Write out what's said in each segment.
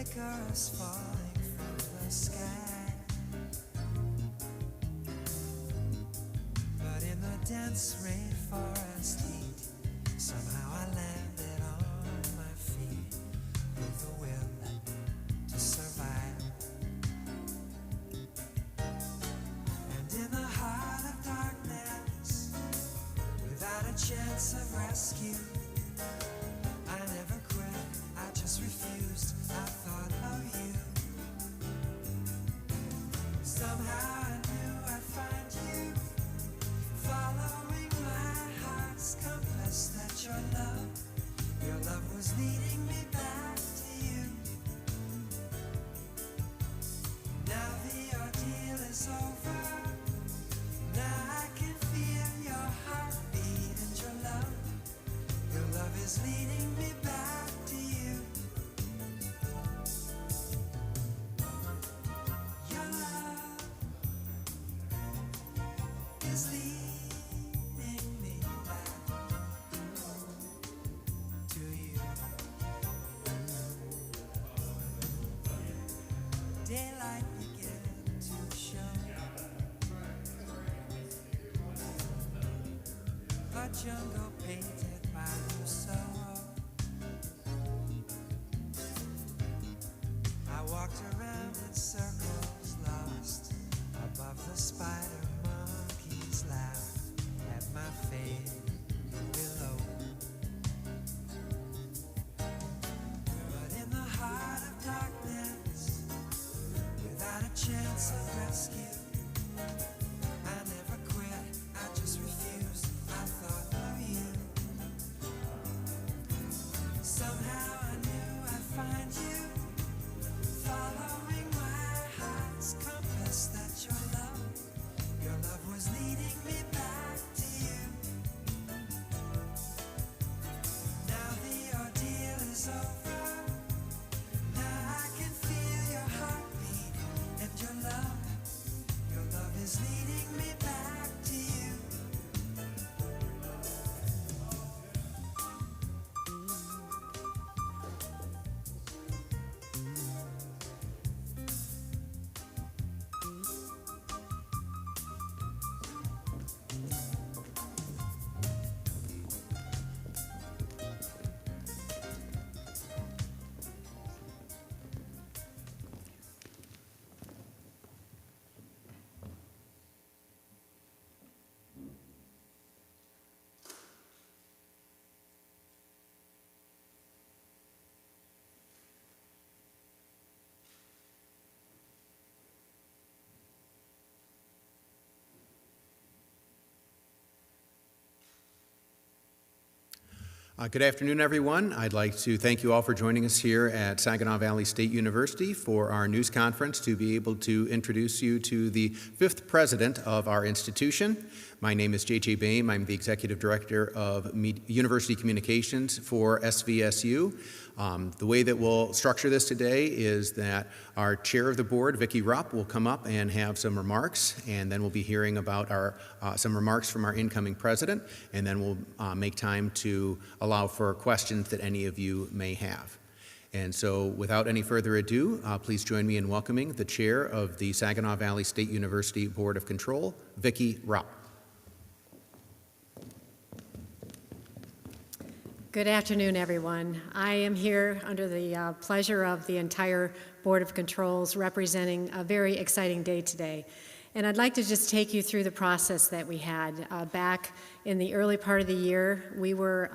Icarus falling from the sky. But in the dense rainforest heat, somehow I landed on my feet with the will to survive. And in the heart of darkness, without a chance of rescue, I never quit, I just refused, I thought of you. Somehow I knew I'd find you, following my heart's compass, that your love was leading me back to you. Now the ordeal is over, now I can feel your heartbeat, and your love is leading me back to you. Your love is leading me back to you. Daylight began to show, a jungle painted by Rousseau. I walked around in circles, lost above the spider monkey's laugh at my fate below. But in the heart of darkness, without a chance of rescue, I never quit, I just refused, I thought of you. Somehow I knew I'd find you, following my heart's compass, that your love was leading me back to you. Now the ordeal is over, now I can feel your heartbeat, and your love is leading me back to you. Good afternoon, everyone. I'd like to thank you all for joining us here at Saginaw Valley State University for our news conference to be able to introduce you to the fifth president of our institution. My name is J.J. Boehm. I'm the Executive Director of University Communications for SVSU. The way that we'll structure this today is that our chair of the board, Vicki Rupp, will come up and have some remarks, and then we'll be hearing about some remarks from our incoming president, and then we'll make time to allow for questions that any of you may have. And so without any further ado, please join me in welcoming the chair of the Saginaw Valley State University Board of Control, Vicki Rupp. Good afternoon, everyone. I am here under the pleasure of the entire Board of Controls representing a very exciting day today. And I'd like to just take you through the process that we had. Back in the early part of the year, we were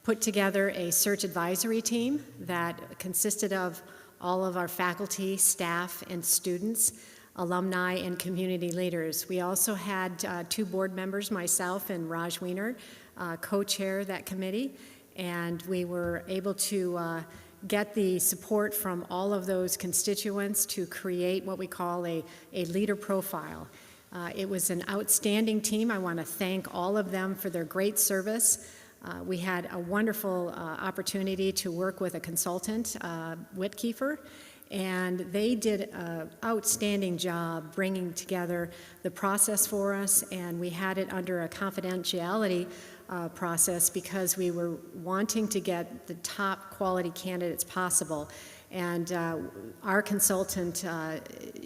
put together a search advisory team that consisted of all of our faculty, staff, and students, alumni, and community leaders. We also had two board members, myself and Raj Wiener, co-chair that committee, and we were able to get the support from all of those constituents to create what we call a leader profile. It was an outstanding team. I want to thank all of them for their great service. We had a wonderful opportunity to work with a consultant, Whitkiefer, and they did an outstanding job bringing together the process for us, and we had it under a confidentiality process because we were wanting to get the top quality candidates possible. And our consultant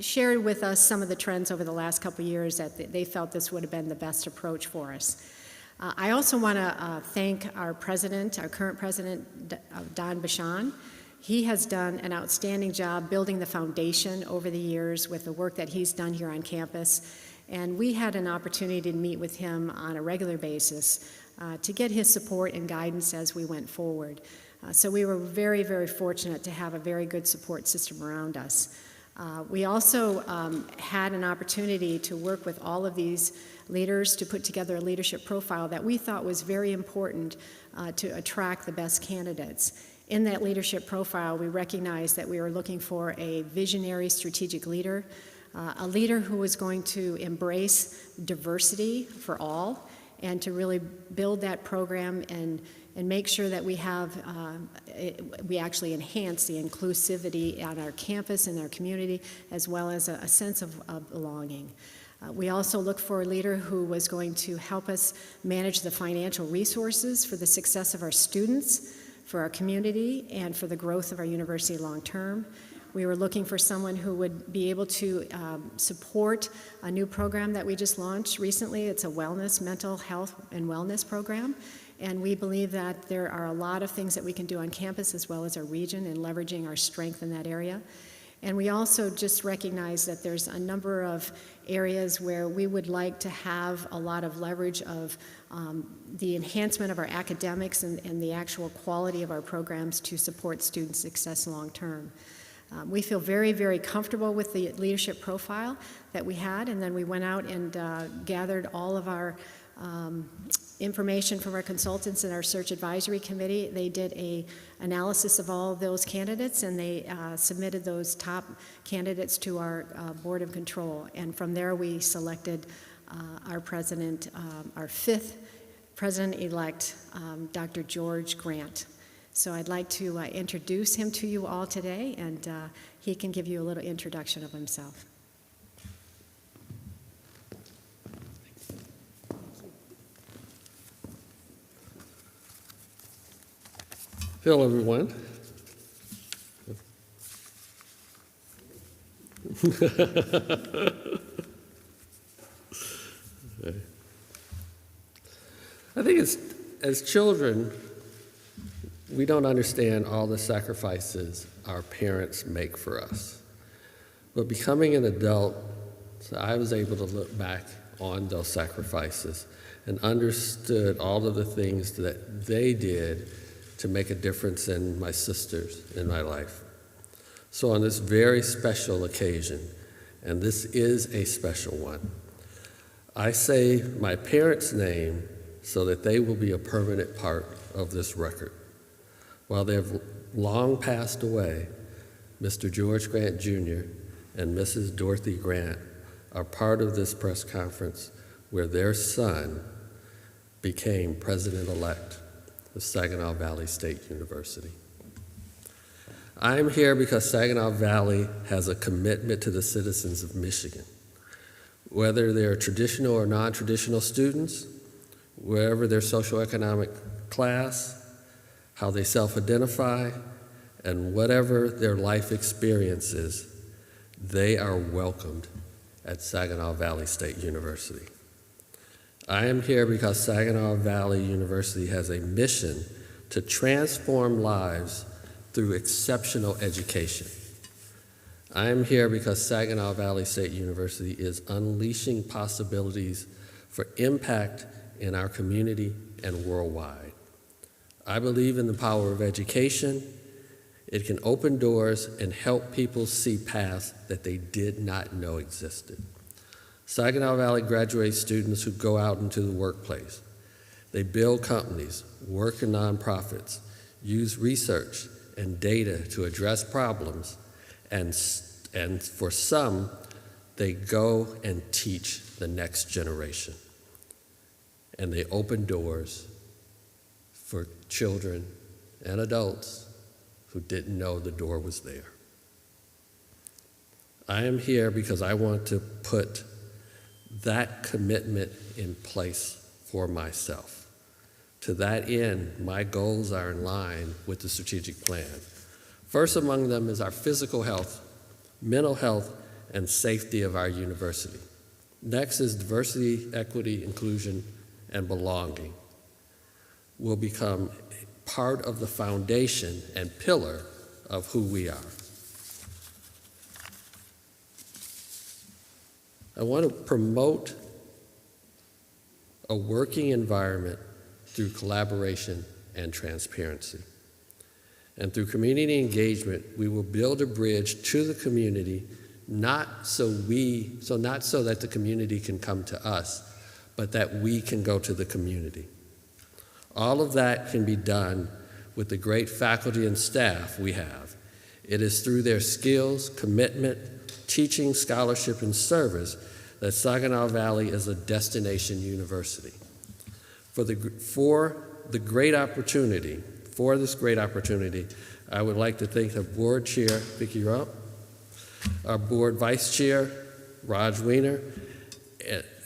shared with us some of the trends over the last couple of years that they felt this would have been the best approach for us. I also want to thank our president, our current president, Don Bashan. He has done an outstanding job building the foundation over the years with the work that he's done here on campus. And we had an opportunity to meet with him on a regular basis to get his support and guidance as we went forward. So we were very, very fortunate to have a very good support system around us. We also had an opportunity to work with all of these leaders to put together a leadership profile that we thought was very important to attract the best candidates. In that leadership profile, we recognized that we were looking for a visionary strategic leader, a leader who was going to embrace diversity for all and to really build that program and make sure that we we actually enhance the inclusivity on our campus and our community, as well as a sense of belonging. We also looked for a leader who was going to help us manage the financial resources for the success of our students, for our community, and for the growth of our university long term. We were looking for someone who would be able to support a new program that we just launched recently. It's a mental health and wellness program. And we believe that there are a lot of things that we can do on campus as well as our region in leveraging our strength in that area. And we also just recognize that there's a number of areas where we would like to have a lot of leverage of the enhancement of our academics and the actual quality of our programs to support student success long term. We feel very, very comfortable with the leadership profile that we had, and then we went out and gathered all of our information from our consultants and our search advisory committee. They did an analysis of all of those candidates, and they submitted those top candidates to our Board of Control. And from there, we selected our president, our fifth president-elect, Dr. George Grant. So I'd like to introduce him to you all today, and he can give you a little introduction of himself. Hello, everyone. I think as children, we don't understand all the sacrifices our parents make for us. But becoming an adult, I was able to look back on those sacrifices and understood all of the things that they did to make a difference in my sisters in my life. So on this very special occasion, and this is a special one, I say my parents' name so that they will be a permanent part of this record. While they have long passed away, Mr. George Grant Jr. and Mrs. Dorothy Grant are part of this press conference where their son became president-elect of Saginaw Valley State University. I'm here because Saginaw Valley has a commitment to the citizens of Michigan. Whether they're traditional or non-traditional students, wherever their socioeconomic class, how they self-identify, and whatever their life experience is, they are welcomed at Saginaw Valley State University. I am here because Saginaw Valley University has a mission to transform lives through exceptional education. I am here because Saginaw Valley State University is unleashing possibilities for impact in our community and worldwide. I believe in the power of education. It can open doors and help people see paths that they did not know existed. Saginaw Valley graduates students who go out into the workplace. They build companies, work in nonprofits, use research and data to address problems, and for some, they go and teach the next generation. And they open doors for children and adults who didn't know the door was there. I am here because I want to put that commitment in place for myself. To that end, my goals are in line with the strategic plan First among them is our physical health, mental health, and safety of our university. Next is diversity, equity, inclusion, and belonging will become part of the foundation and pillar of who we are. I want to promote a working environment through collaboration and transparency. And through community engagement, we will build a bridge to the community, not so that the community can come to us, but that we can go to the community. All of that can be done with the great faculty and staff we have. It is through their skills, commitment, teaching, scholarship, and service that Saginaw Valley is a destination university. For this great opportunity, I would like to thank the board chair, Vicki, you're up, our board vice chair, Raj Weiner,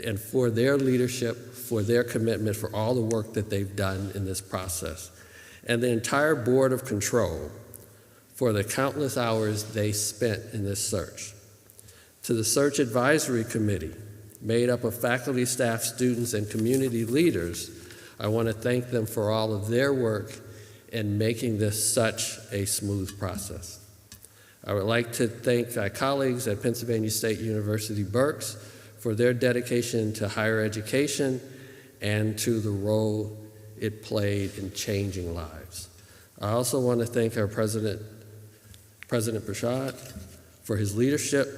and for their leadership, for their commitment, for all the work that they've done in this process, and the entire board of control for the countless hours they spent in this search. To the search advisory committee, made up of faculty, staff, students, and community leaders, I want to thank them for all of their work in making this such a smooth process. I would like to thank my colleagues at Pennsylvania State University Berks for their dedication to higher education and to the role it played in changing lives. I also want to thank our President Prashad, for his leadership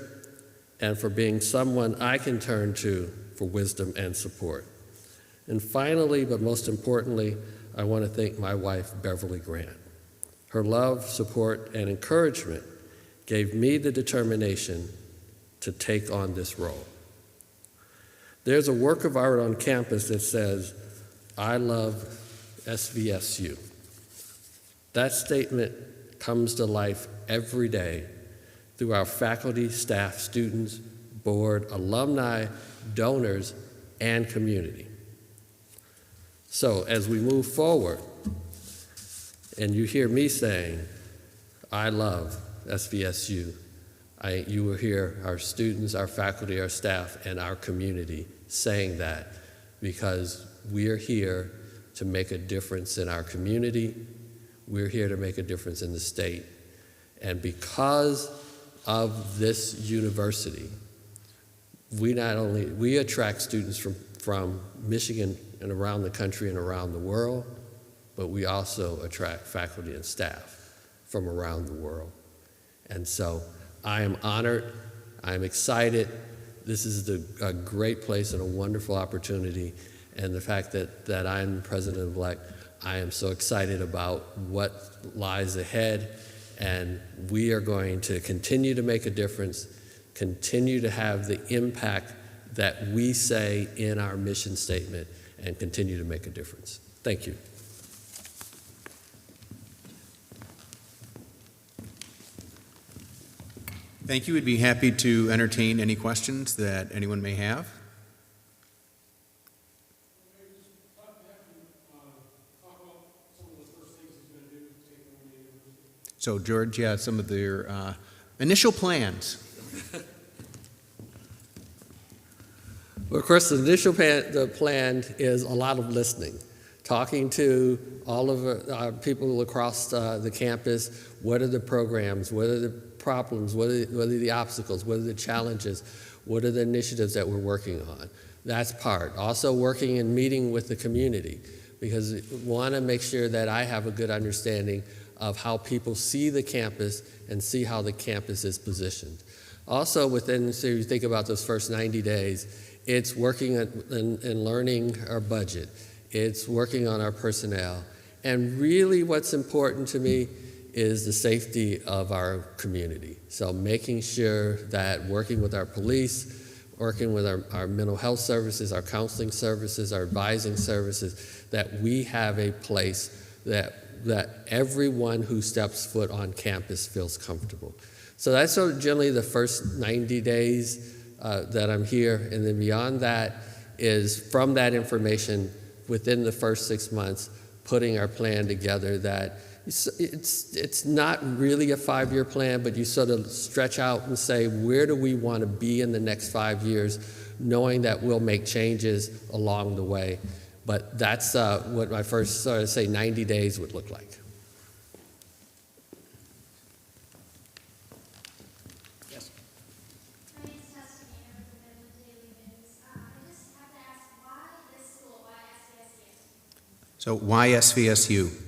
and for being someone I can turn to for wisdom and support. And finally, but most importantly, I want to thank my wife, Beverly Grant. Her love, support, and encouragement gave me the determination to take on this role. There's a work of art on campus that says, "I love SVSU." That statement comes to life every day through our faculty, staff, students, board, alumni, donors, and community. So as we move forward, and you hear me saying, "I love SVSU," you will hear our students, our faculty, our staff, and our community saying that, because we are here to make a difference in our community. We're here to make a difference in the state. And because of this university, we attract students from Michigan and around the country and around the world, but we also attract faculty and staff from around the world. And so I am honored, I'm excited. This is a great place and a wonderful opportunity. And the fact that I'm president-elect, I am so excited about what lies ahead. And we are going to continue to make a difference, continue to have the impact that we say in our mission statement, and continue to make a difference. Thank you. Thank you. We'd be happy to entertain any questions that anyone may have. So, George, yeah, some of their initial plans. Well, of course, the initial plan is a lot of listening, talking to all of our people across the campus. What are the programs? What are the problems? What are the obstacles? What are the challenges? What are the initiatives that we're working on? That's part. Also working and meeting with the community, because we want to make sure that I have a good understanding of how people see the campus and see how the campus is positioned. Also so you think about those first 90 days, it's working and learning our budget. It's working on our personnel. And really what's important to me is the safety of our community. So making sure that working with our police, working with our mental health services, our counseling services, our advising services, that we have a place that everyone who steps foot on campus feels comfortable. So that's generally the first 90 days that I'm here. And then beyond that is from that information within the first 6 months, putting our plan together that it's not really a 5-year plan, but you sort of stretch out and say, where do we want to be in the next 5 years, knowing that we'll make changes along the way. But that's what my first sort of say 90 days would look like. Yes. My name's Tessa Gaynor with the Midland Daily News. I just have to ask, why this school? Why SVSU? So why SVSU?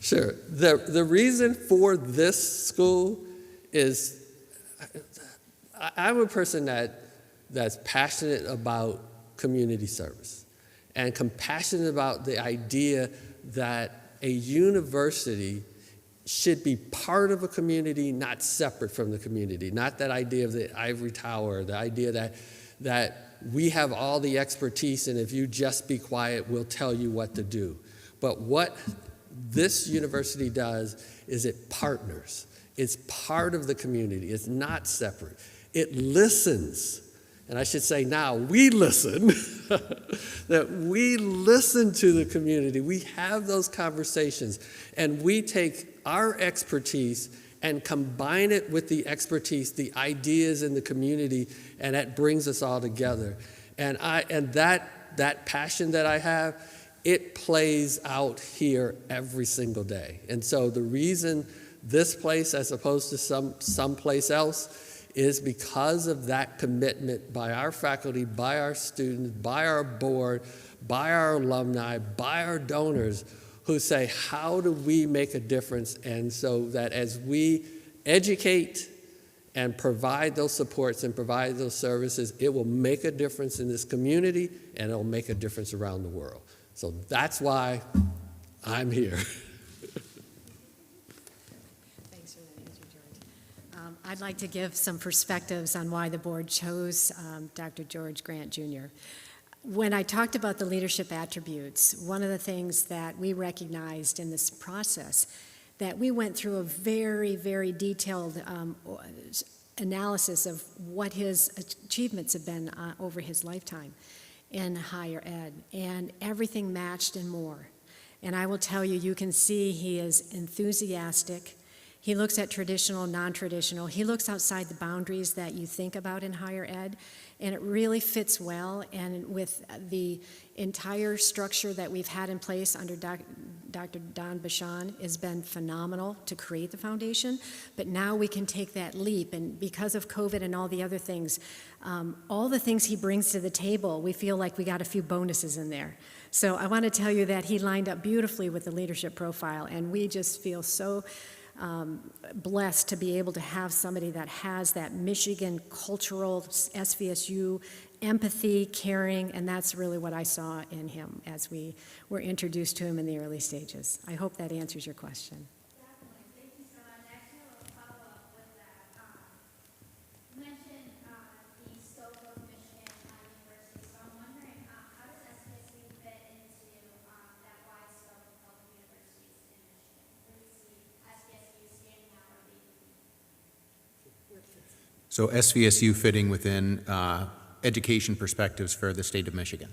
Sure. The reason for this school is I'm a person that's passionate about community service and compassionate about the idea that a university should be part of a community, not separate from the community. Not that idea of the ivory tower, the idea that we have all the expertise and if you just be quiet, we'll tell you what to do. But what this university does is it partners. It's part of the community. It's not separate. It listens. And I should say now, we listen. That we listen to the community. We have those conversations. And we take our expertise and combine it with the expertise, the ideas in the community, and that brings us all together. And that passion that I have, it plays out here every single day. And so the reason this place, as opposed to someplace else, is because of that commitment by our faculty, by our students, by our board, by our alumni, by our donors, who say, how do we make a difference? And so that as we educate and provide those supports and provide those services, it will make a difference in this community and it will make a difference around the world. So that's why I'm here. Thanks for that answer, George. I'd like to give some perspectives on why the board chose Dr. George Grant Jr. When I talked about the leadership attributes, one of the things that we recognized in this process, that we went through a very, very detailed analysis of what his achievements have been over his lifetime in higher ed, and everything matched and more. And I will tell you, you can see he is enthusiastic. He looks at traditional, non-traditional. He looks outside the boundaries that you think about in higher ed, and it really fits well. And with the entire structure that we've had in place under Dr. Don Bashan has been phenomenal to create the foundation. But now we can take that leap, and because of COVID and all the other things, all the things he brings to the table, we feel like we got a few bonuses in there. So I want to tell you that he lined up beautifully with the leadership profile, and we just feel so blessed to be able to have somebody that has that Michigan cultural SVSU empathy, caring, and that's really what I saw in him as we were introduced to him in the early stages. I hope that answers your question. Definitely. Thank you so much. I actually have a follow-up with that. You mentioned the scope of Michigan University, so I'm wondering how does SVSU fit into that wide scope of public universities in Michigan? Where do you see SVSU standing out or leading? So SVSU fitting within education perspectives for the state of Michigan.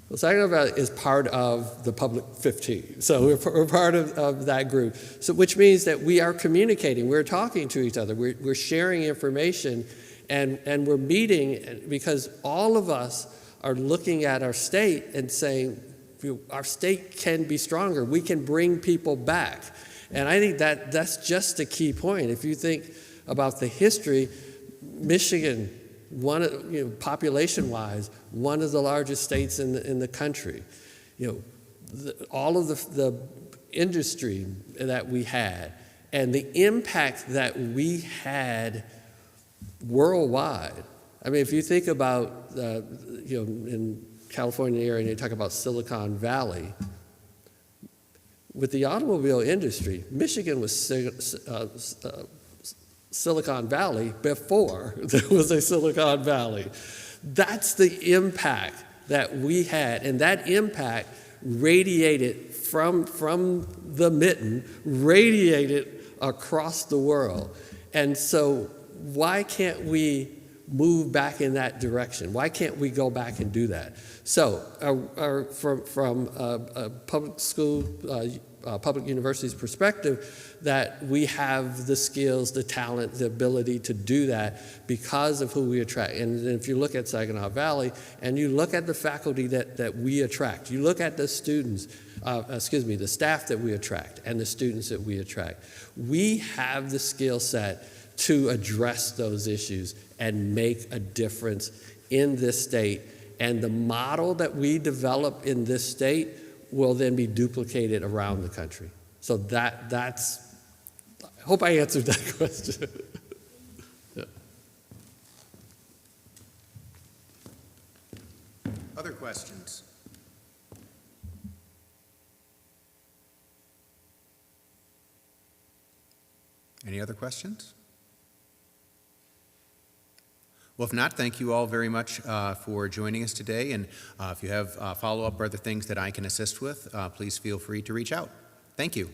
Well, Saginaw Valley is part of the Public 15, so we're part of that group. So, which means that we are communicating, we're talking to each other, we're sharing information, and we're meeting because all of us are looking at our state and saying, our state can be stronger, we can bring people back. And I think that's just a key point. If you think about the history, Michigan, population-wise, one of the largest states in the country. All of the industry that we had and the impact that we had worldwide. I mean, if you think about in California area, and you talk about Silicon Valley. With the automobile industry, Michigan was Silicon Valley before there was a Silicon Valley. That's the impact that we had, and that impact radiated from the mitten, radiated across the world. And so why can't we move back in that direction? Why can't we go back and do that? So from a public school, public university's perspective, that we have the skills, the talent, the ability to do that because of who we attract. And if you look at Saginaw Valley and you look at the faculty that we attract, you look at the students, the staff that we attract and the students that we attract, we have the skill set to address those issues and make a difference in this state. And the model that we develop in this state will then be duplicated around the country. So that's, I hope I answered that question. Yeah. Other questions? Any other questions? Well, if not, thank you all very much for joining us today. And if you have follow-up or other things that I can assist with, please feel free to reach out. Thank you.